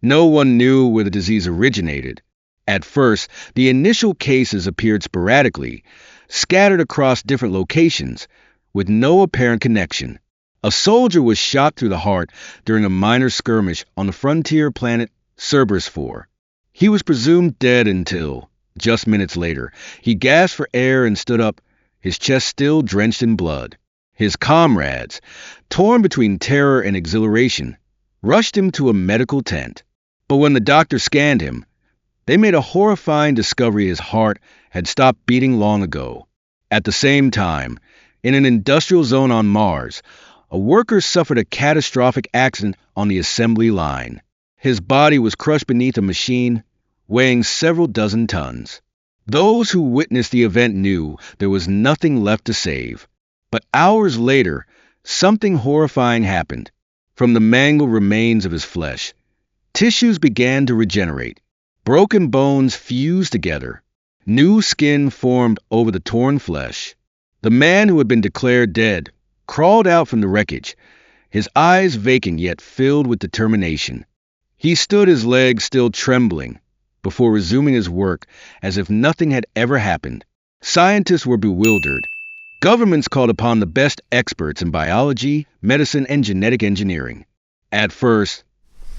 No one knew where the disease originated. At first, the initial cases appeared sporadically, scattered across different locations, with no apparent connection. A soldier was shot through the heart during a minor skirmish on the frontier planet Cerberus 4. He was presumed dead until, just minutes later, he gasped for air and stood up, his chest still drenched in blood. His comrades, torn between terror and exhilaration, rushed him to a medical tent. But when the doctor scanned him, they made a horrifying discovery: his heart had stopped beating long ago. At the same time, in an industrial zone on Mars, a worker suffered a catastrophic accident on the assembly line. His body was crushed beneath a machine weighing several dozen tons. Those who witnessed the event knew there was nothing left to save. But hours later, something horrifying happened. From the mangled remains of his flesh, tissues began to regenerate. Broken bones fused together. New skin formed over the torn flesh. The man who had been declared dead crawled out from the wreckage, his eyes vacant yet filled with determination. He stood, his legs still trembling, before resuming his work as if nothing had ever happened. Scientists were bewildered. Governments called upon the best experts in biology, medicine, and genetic engineering. At first,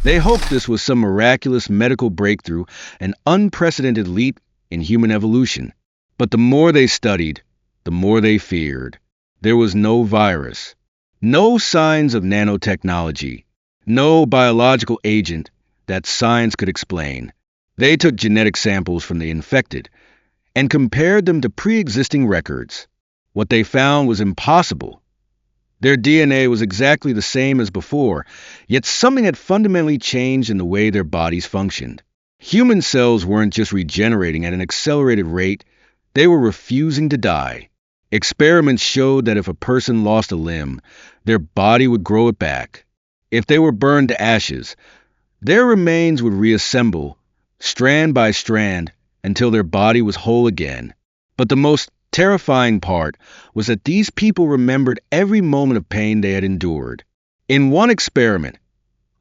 they hoped this was some miraculous medical breakthrough, an unprecedented leap in human evolution. But the more they studied, the more they feared. There was no virus, no signs of nanotechnology, no biological agent that science could explain. They took genetic samples from the infected and compared them to pre-existing records. What they found was impossible. Their DNA was exactly the same as before, yet something had fundamentally changed in the way their bodies functioned. Human cells weren't just regenerating at an accelerated rate, they were refusing to die. Experiments showed that if a person lost a limb, their body would grow it back. If they were burned to ashes, their remains would reassemble, strand by strand, until their body was whole again. But the most terrifying part was that these people remembered every moment of pain they had endured. In one experiment,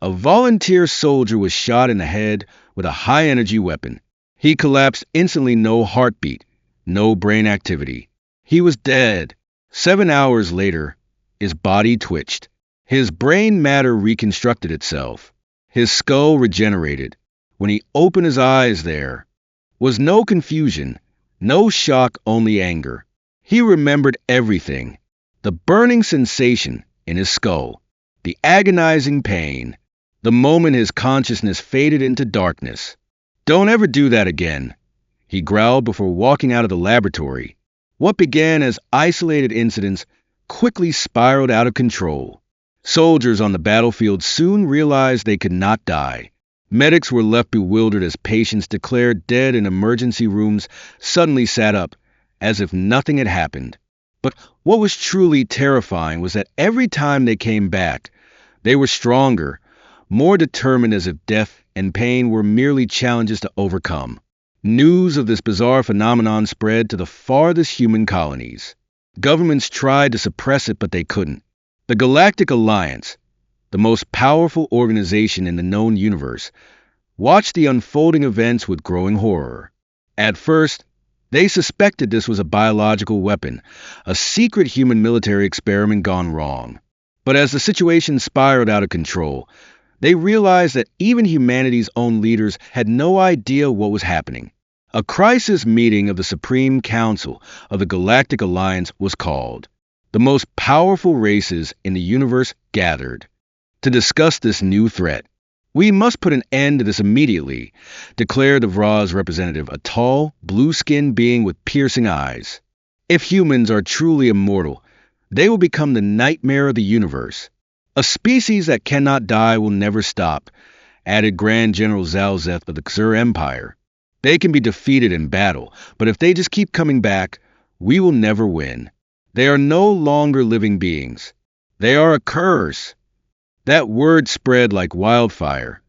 a volunteer soldier was shot in the head with a high-energy weapon. He collapsed instantly, no heartbeat, no brain activity. He was dead. 7 hours later, his body twitched. His brain matter reconstructed itself. His skull regenerated. When he opened his eyes, there was no confusion, no shock, only anger. He remembered everything. The burning sensation in his skull, the agonizing pain, the moment his consciousness faded into darkness. "Don't ever do that again," he growled before walking out of the laboratory. What began as isolated incidents quickly spiraled out of control. Soldiers on the battlefield soon realized they could not die. Medics were left bewildered as patients declared dead in emergency rooms suddenly sat up, as if nothing had happened. But what was truly terrifying was that every time they came back, they were stronger, more determined, as if death and pain were merely challenges to overcome. News of this bizarre phenomenon spread to the farthest human colonies. Governments tried to suppress it, but they couldn't. The Galactic Alliance, the most powerful organization in the known universe, watched the unfolding events with growing horror. At first, they suspected this was a biological weapon, a secret human military experiment gone wrong. But as the situation spiraled out of control, they realized that even humanity's own leaders had no idea what was happening. A crisis meeting of the Supreme Council of the Galactic Alliance was called. The most powerful races in the universe gathered to discuss this new threat. "We must put an end to this immediately," declared the Vra's representative, a tall, blue-skinned being with piercing eyes. "If humans are truly immortal, they will become the nightmare of the universe. A species that cannot die will never stop," added Grand General Zalzeth of the Xur Empire. "They can be defeated in battle, but if they just keep coming back, we will never win. They are no longer living beings. They are a curse." That word spread like wildfire.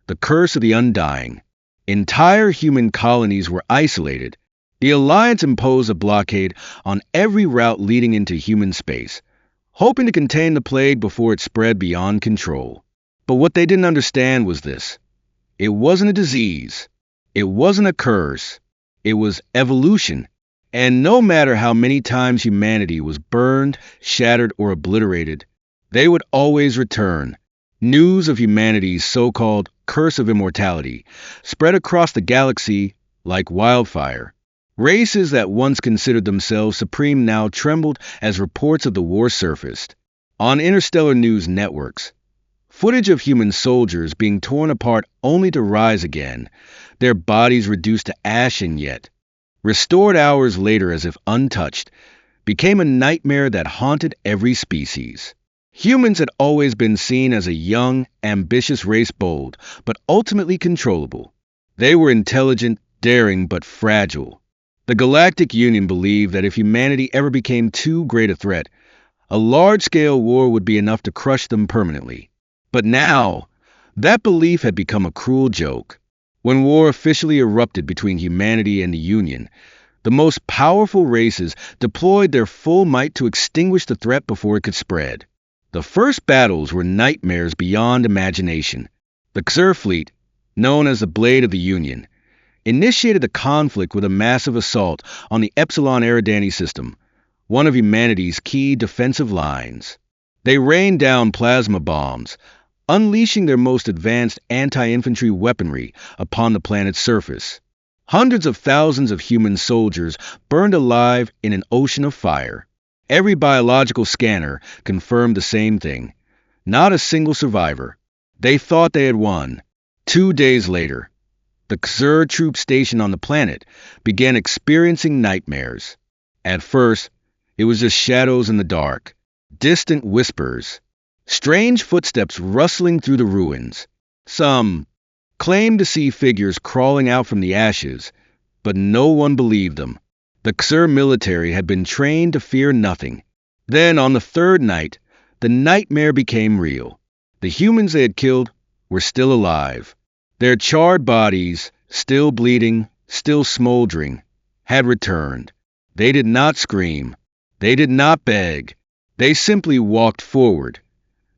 The curse of the undying. Entire human colonies were isolated. The Alliance imposed a blockade on every route leading into human space, hoping to contain the plague before it spread beyond control. But what they didn't understand was this. It wasn't a disease. It wasn't a curse. It was evolution. And no matter how many times humanity was burned, shattered, or obliterated, they would always return. News of humanity's so-called curse of immortality spread across the galaxy like wildfire. Races that once considered themselves supreme now trembled as reports of the war surfaced. On interstellar news networks, footage of human soldiers being torn apart only to rise again, their bodies reduced to ash and yet, restored hours later as if untouched, became a nightmare that haunted every species. Humans had always been seen as a young, ambitious race, bold, but ultimately controllable. They were intelligent, daring, but fragile. The Galactic Union believed that if humanity ever became too great a threat, a large-scale war would be enough to crush them permanently. But now, that belief had become a cruel joke. When war officially erupted between humanity and the Union, the most powerful races deployed their full might to extinguish the threat before it could spread. The first battles were nightmares beyond imagination. The Xur fleet, known as the Blade of the Union, initiated the conflict with a massive assault on the Epsilon Eridani system, one of humanity's key defensive lines. They rained down plasma bombs, unleashing their most advanced anti-infantry weaponry upon the planet's surface. Hundreds of thousands of human soldiers burned alive in an ocean of fire. Every biological scanner confirmed the same thing. Not a single survivor. They thought they had won. 2 days later, the Xur troop station on the planet began experiencing nightmares. At first, it was just shadows in the dark, distant whispers, strange footsteps rustling through the ruins. Some claimed to see figures crawling out from the ashes, but no one believed them. The Xur military had been trained to fear nothing. Then, on the third night, the nightmare became real. The humans they had killed were still alive. Their charred bodies, still bleeding, still smoldering, had returned. They did not scream. They did not beg. They simply walked forward,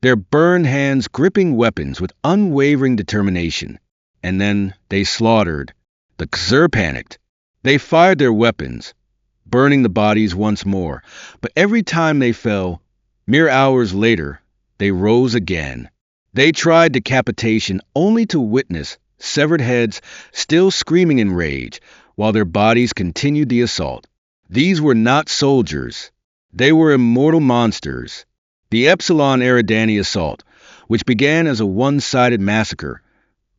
their burned hands gripping weapons with unwavering determination. And then they slaughtered. The Xur panicked. They fired their weapons, burning the bodies once more, but every time they fell, mere hours later, they rose again. They tried decapitation only to witness severed heads still screaming in rage while their bodies continued the assault. These were not soldiers. They were immortal monsters. The Epsilon Eridani assault, which began as a one-sided massacre,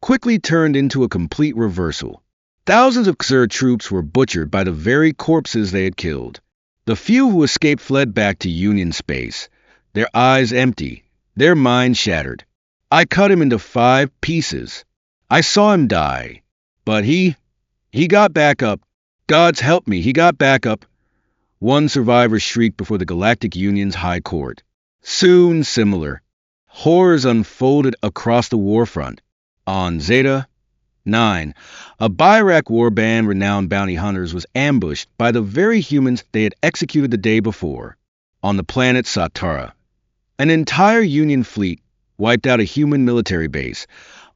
quickly turned into a complete reversal. Thousands of Xur troops were butchered by the very corpses they had killed. The few who escaped fled back to Union space, their eyes empty, their minds shattered. I cut him into 5 pieces. I saw him die. But he got back up. Gods help me, he got back up. One survivor shrieked before the Galactic Union's High Court. Soon similar horrors unfolded across the warfront. On Zeta 9, a Byrak warband renowned bounty hunters was ambushed by the very humans they had executed the day before. On the planet Satara, an entire Union fleet wiped out a human military base,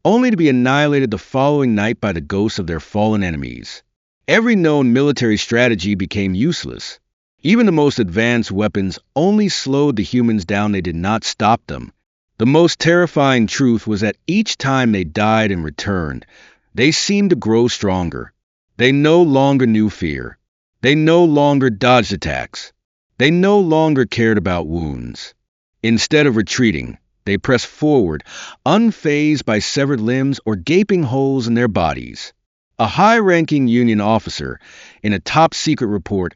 only to be annihilated the following night by the ghosts of their fallen enemies. Every known military strategy became useless. Even the most advanced weapons only slowed the humans down, they did not stop them. The most terrifying truth was that each time they died and returned, they seemed to grow stronger. They no longer knew fear. They no longer dodged attacks. They no longer cared about wounds. Instead of retreating, they pressed forward, unfazed by severed limbs or gaping holes in their bodies. A high-ranking Union officer, in a top-secret report,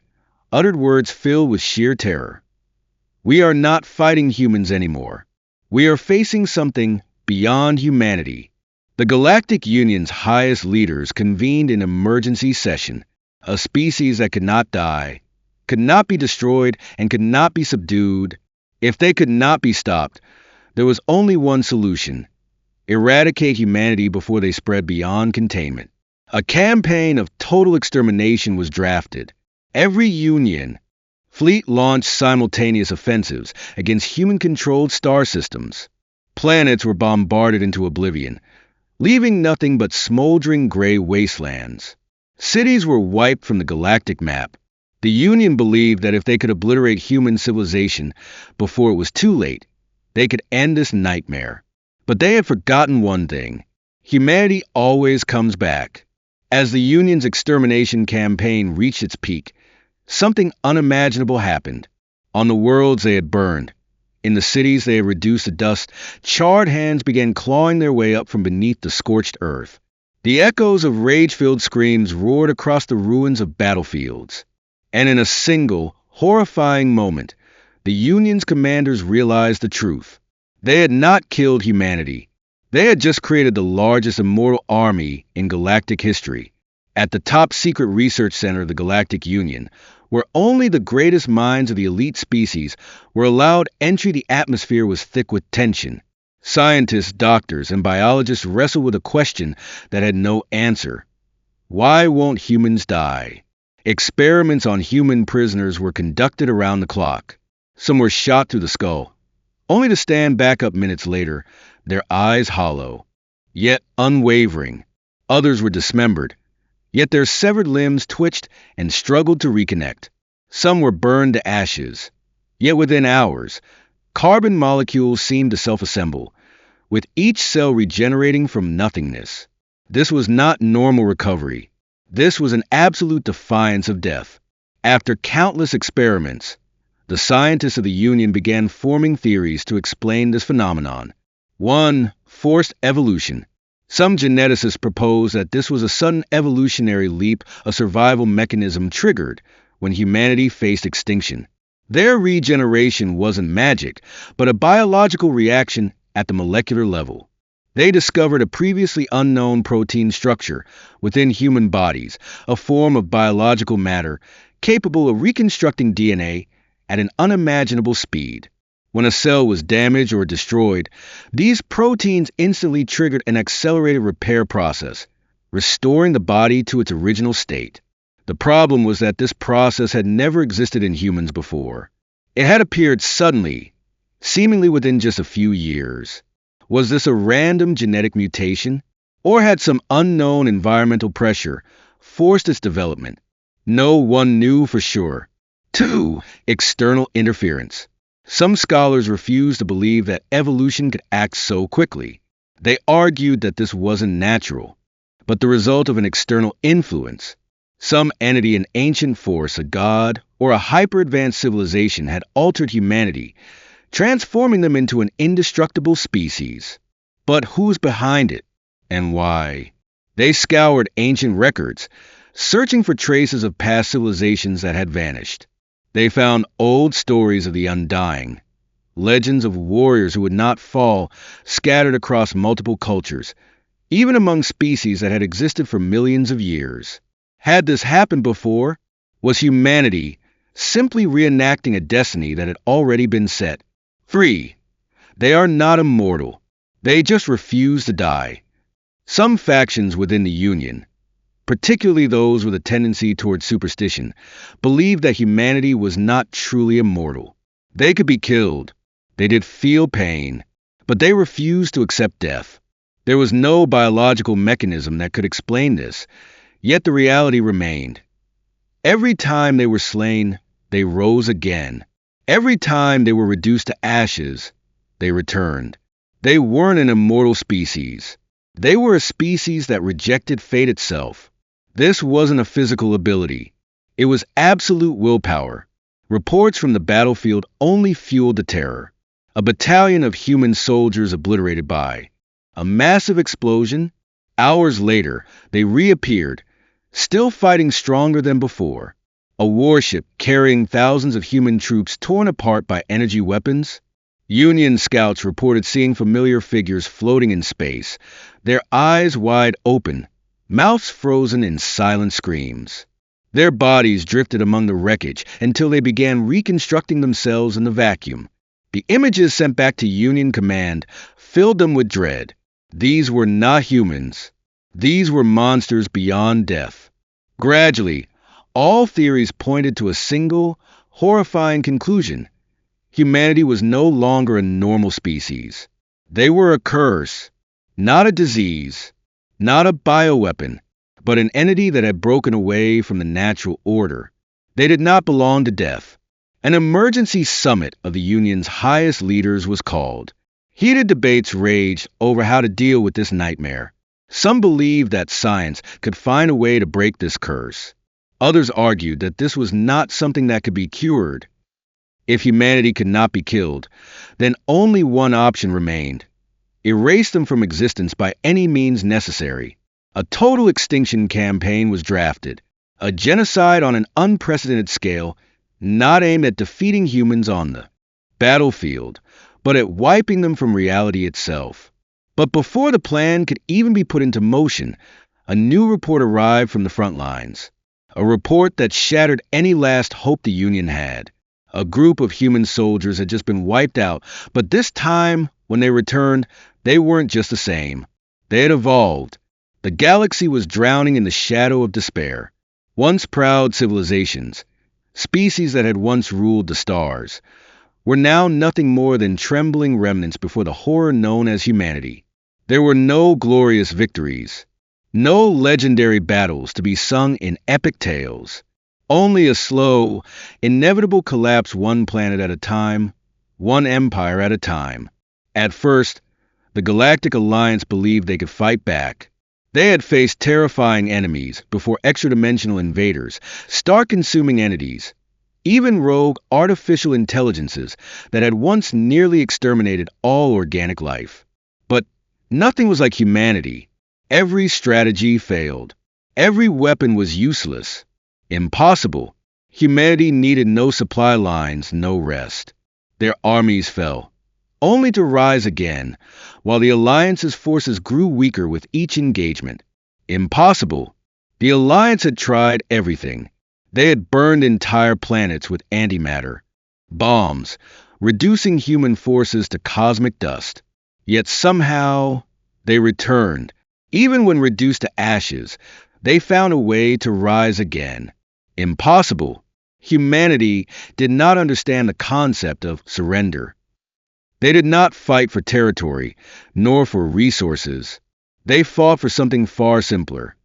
uttered words filled with sheer terror. "We are not fighting humans anymore. We are facing something beyond humanity." The Galactic Union's highest leaders convened an emergency session. A species that could not die, could not be destroyed, and could not be subdued. If they could not be stopped, there was only one solution: eradicate humanity before they spread beyond containment. A campaign of total extermination was drafted. Every Union fleet launched simultaneous offensives against human-controlled star systems. Planets were bombarded into oblivion, leaving nothing but smoldering gray wastelands. Cities were wiped from the galactic map. The Union believed that if they could obliterate human civilization before it was too late, they could end this nightmare. But they had forgotten one thing. Humanity always comes back. As the Union's extermination campaign reached its peak, something unimaginable happened. On the worlds they had burned, in the cities they had reduced to dust, charred hands began clawing their way up from beneath the scorched earth. The echoes of rage-filled screams roared across the ruins of battlefields. And in a single, horrifying moment, the Union's commanders realized the truth. They had not killed humanity. They had just created the largest immortal army in galactic history. At the top-secret research center of the Galactic Union, where only the greatest minds of the elite species were allowed entry, the atmosphere was thick with tension. Scientists, doctors, and biologists wrestled with a question that had no answer. Why won't humans die? Experiments on human prisoners were conducted around the clock. Some were shot through the skull, only to stand back up minutes later, their eyes hollow, yet unwavering. Others were dismembered, yet their severed limbs twitched and struggled to reconnect. Some were burned to ashes, yet within hours, carbon molecules seemed to self-assemble, with each cell regenerating from nothingness. This was not normal recovery. This was an absolute defiance of death. After countless experiments, the scientists of the Union began forming theories to explain this phenomenon. 1. Forced evolution. Some geneticists proposed that this was a sudden evolutionary leap, a survival mechanism triggered when humanity faced extinction. Their regeneration wasn't magic, but a biological reaction at the molecular level. They discovered a previously unknown protein structure within human bodies, a form of biological matter capable of reconstructing DNA at an unimaginable speed. When a cell was damaged or destroyed, these proteins instantly triggered an accelerated repair process, restoring the body to its original state. The problem was that this process had never existed in humans before. It had appeared suddenly, seemingly within just a few years. Was this a random genetic mutation, or had some unknown environmental pressure forced its development? No one knew for sure. 2. External interference. Some scholars refused to believe that evolution could act so quickly. They argued that this wasn't natural, but the result of an external influence. Some entity, an ancient force, a god, or a hyper-advanced civilization had altered humanity, transforming them into an indestructible species. But who's behind it, and why? They scoured ancient records, searching for traces of past civilizations that had vanished. They found old stories of the undying, legends of warriors who would not fall, scattered across multiple cultures, even among species that had existed for millions of years. Had this happened before? Was humanity simply reenacting a destiny that had already been set? 3. They are not immortal. They just refuse to die. Some factions within the Union, particularly those with a tendency towards superstition, believed that humanity was not truly immortal. They could be killed. They did feel pain, but they refused to accept death. There was no biological mechanism that could explain this, yet the reality remained. Every time they were slain, they rose again. Every time they were reduced to ashes, they returned. They weren't an immortal species. They were a species that rejected fate itself. This wasn't a physical ability. It was absolute willpower. Reports from the battlefield only fueled the terror. A battalion of human soldiers obliterated by a massive explosion. Hours later, they reappeared, still fighting stronger than before. A warship carrying thousands of human troops torn apart by energy weapons. Union scouts reported seeing familiar figures floating in space, their eyes wide open, mouths frozen in silent screams. Their bodies drifted among the wreckage until they began reconstructing themselves in the vacuum. The images sent back to Union Command filled them with dread. These were not humans. These were monsters beyond death. Gradually, all theories pointed to a single, horrifying conclusion. Humanity was no longer a normal species. They were a curse, Not a disease, not a bioweapon, but an entity that had broken away from the natural order. They did not belong to death. An emergency summit of the Union's highest leaders was called. Heated debates raged over how to deal with this nightmare. Some believed that science could find a way to break this curse. Others argued that this was not something that could be cured. If humanity could not be killed, then only one option remained: erase them from existence by any means necessary. A total extinction campaign was drafted, a genocide on an unprecedented scale, not aimed at defeating humans on the battlefield, but at wiping them from reality itself. But before the plan could even be put into motion, a new report arrived from the front lines. A report that shattered any last hope the Union had. A group of human soldiers had just been wiped out, but this time, when they returned, they weren't just the same. They had evolved. The galaxy was drowning in the shadow of despair. Once proud civilizations, species that had once ruled the stars, were now nothing more than trembling remnants before the horror known as humanity. There were no glorious victories, no legendary battles to be sung in epic tales. Only a slow, inevitable collapse, one planet at a time, one empire at a time. At first, the Galactic Alliance believed they could fight back. They had faced terrifying enemies before extra-dimensional invaders, star-consuming entities, even rogue artificial intelligences that had once nearly exterminated all organic life. But nothing was like humanity. Every strategy failed. Every weapon was useless. Impossible. Humanity needed no supply lines, no rest. Their armies fell, only to rise again, while the Alliance's forces grew weaker with each engagement. Impossible. The Alliance had tried everything. They had burned entire planets with antimatter, bombs, reducing human forces to cosmic dust. Yet somehow, they returned. Even when reduced to ashes, they found a way to rise again. Impossible. Humanity did not understand the concept of surrender. They did not fight for territory, nor for resources. They fought for something far simpler.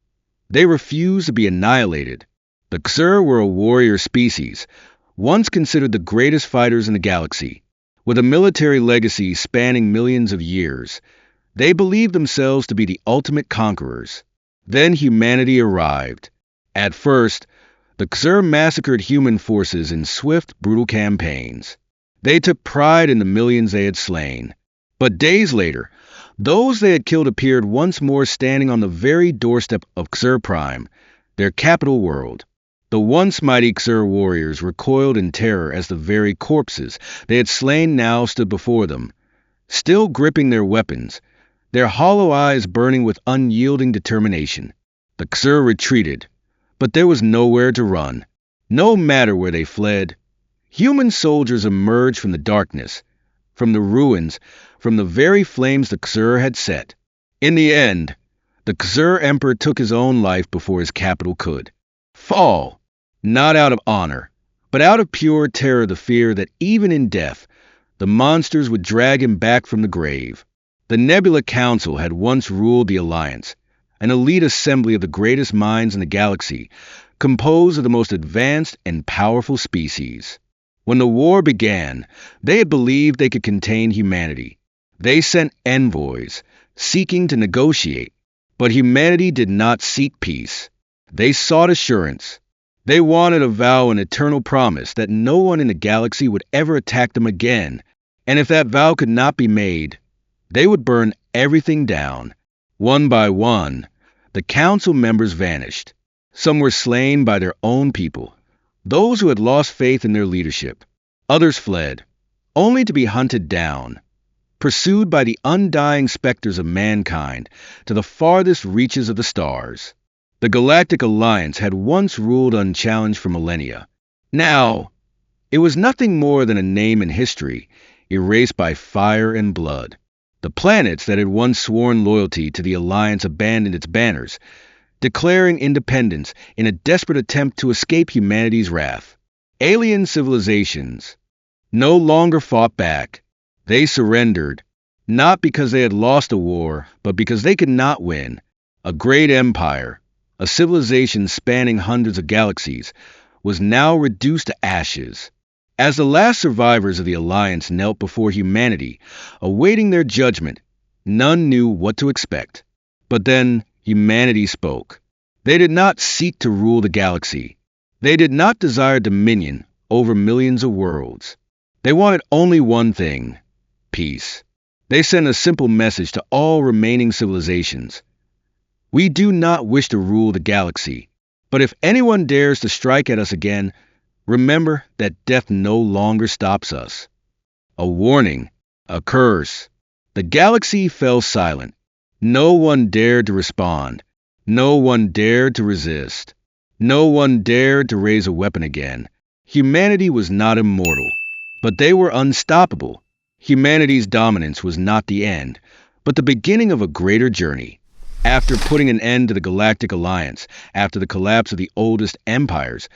They refused to be annihilated. The Xur were a warrior species, once considered the greatest fighters in the galaxy. With a military legacy spanning millions of years, they believed themselves to be the ultimate conquerors. Then humanity arrived. At first, the Xur massacred human forces in swift, brutal campaigns. They took pride in the millions they had slain. But days later, those they had killed appeared once more standing on the very doorstep of Xur Prime, their capital world. The once mighty Xur warriors recoiled in terror as the very corpses they had slain now stood before them, still gripping their weapons, their hollow eyes burning with unyielding determination. The Xur retreated, but there was nowhere to run. No matter where they fled, human soldiers emerged from the darkness, from the ruins, from the very flames the Xur had set. In the end, the Xur Emperor took his own life before his capital could fall, not out of honor, but out of pure terror, the fear that even in death, the monsters would drag him back from the grave. The Nebula Council had once ruled the Alliance, an elite assembly of the greatest minds in the galaxy, composed of the most advanced and powerful species. When the war began, they had believed they could contain humanity. They sent envoys, seeking to negotiate. But humanity did not seek peace. They sought assurance. They wanted a vow, an eternal promise that no one in the galaxy would ever attack them again. And if that vow could not be made, they would burn everything down. One by one, the council members vanished. Some were slain by their own people, those who had lost faith in their leadership. Others fled, only to be hunted down, pursued by the undying specters of mankind to the farthest reaches of the stars. The Galactic Alliance had once ruled unchallenged for millennia. Now, it was nothing more than a name in history, erased by fire and blood. The planets that had once sworn loyalty to the Alliance abandoned its banners, declaring independence in a desperate attempt to escape humanity's wrath. Alien civilizations no longer fought back. They surrendered. Not because they had lost a war, but because they could not win. A great empire, a civilization spanning hundreds of galaxies, was now reduced to ashes. As the last survivors of the Alliance knelt before humanity, awaiting their judgment, none knew what to expect. But then humanity spoke. They did not seek to rule the galaxy. They did not desire dominion over millions of worlds. They wanted only one thing: peace. They sent a simple message to all remaining civilizations. We do not wish to rule the galaxy, but if anyone dares to strike at us again, remember that death no longer stops us. A warning, a curse. The galaxy fell silent. No one dared to respond. No one dared to resist. No one dared to raise a weapon again. Humanity was not immortal, but they were unstoppable. Humanity's dominance was not the end, but the beginning of a greater journey. After putting an end to the Galactic Alliance, after the collapse of the oldest empires,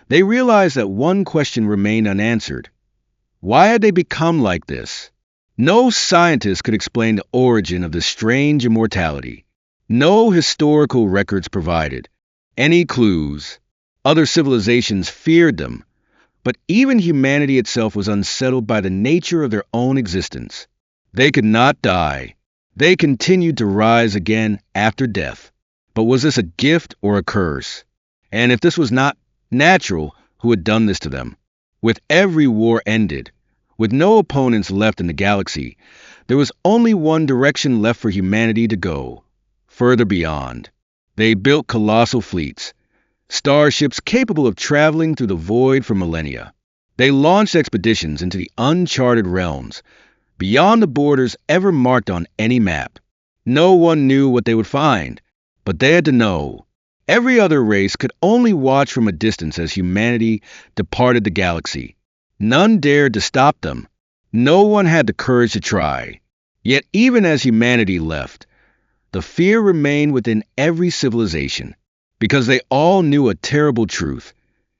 they realized that one question remained unanswered. Why had they become like this? No scientist could explain the origin of this strange immortality. No historical records provided any clues. Other civilizations feared them, but even humanity itself was unsettled by the nature of their own existence. They could not die. They continued to rise again after death. But was this a gift or a curse? And if this was not natural, who had done this to them? With every war ended, with no opponents left in the galaxy, there was only one direction left for humanity to go: further beyond. They built colossal fleets, starships capable of traveling through the void for millennia. They launched expeditions into the uncharted realms, beyond the borders ever marked on any map. No one knew what they would find, but they had to know. Every other race could only watch from a distance as humanity departed the galaxy. None dared to stop them. No one had the courage to try. Yet even as humanity left, the fear remained within every civilization, because they all knew a terrible truth: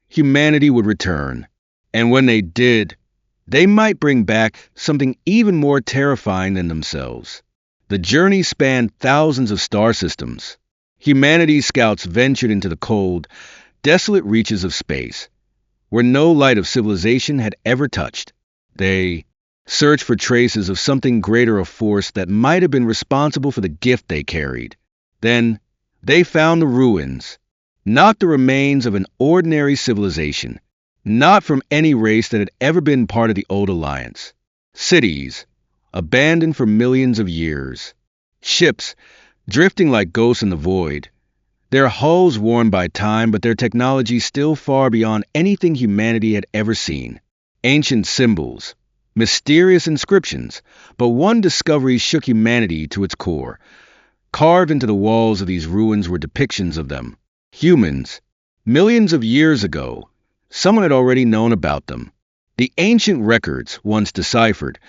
humanity would return. And when they did, they might bring back something even more terrifying than themselves. The journey spanned thousands of star systems. Humanity's scouts ventured into the cold, desolate reaches of space, where no light of civilization had ever touched. They searched for traces of something greater, a force that might have been responsible for the gift they carried. Then they found the ruins, not the remains of an ordinary civilization, not from any race that had ever been part of the old alliance. Cities, abandoned for millions of years. Ships, drifting like ghosts in the void. Their hulls worn by time, but their technology still far beyond anything humanity had ever seen. Ancient symbols, mysterious inscriptions, but one discovery shook humanity to its core. Carved into the walls of these ruins were depictions of them. Humans. Millions of years ago, someone had already known about them. The ancient records, once deciphered,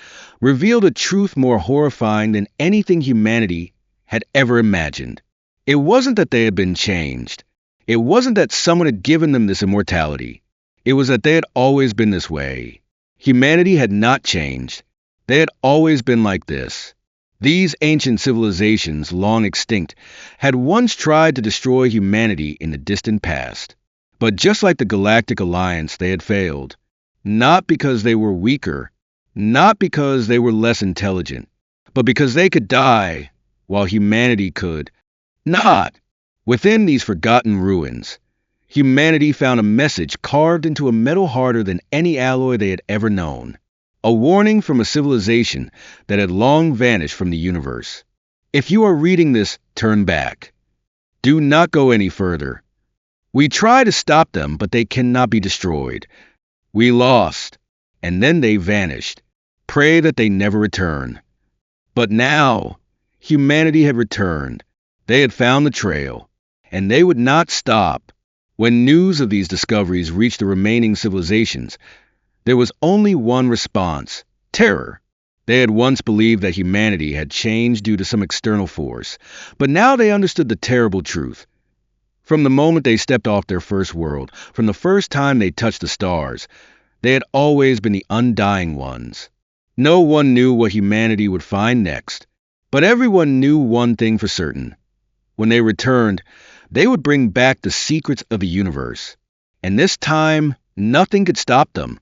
revealed a truth more horrifying than anything humanity had ever imagined. It wasn't that they had been changed. It wasn't that someone had given them this immortality. It was that they had always been this way. Humanity had not changed. They had always been like this. These ancient civilizations, long extinct, had once tried to destroy humanity in the distant past. But just like the Galactic Alliance, they had failed. Not because they were weaker, not because they were less intelligent, but because they could die, while humanity could not. Within these forgotten ruins, humanity found a message carved into a metal harder than any alloy they had ever known. A warning from a civilization that had long vanished from the universe. If you are reading this, turn back. Do not go any further. We try to stop them, but they cannot be destroyed. We lost, and then they vanished. Pray that they never return. But now, humanity had returned. They had found the trail, and they would not stop. When news of these discoveries reached the remaining civilizations, there was only one response: terror. They had once believed that humanity had changed due to some external force, but now they understood the terrible truth. From the moment they stepped off their first world, from the first time they touched the stars, they had always been the undying ones. No one knew what humanity would find next, but everyone knew one thing for certain. When they returned, they would bring back the secrets of the universe. And this time, nothing could stop them.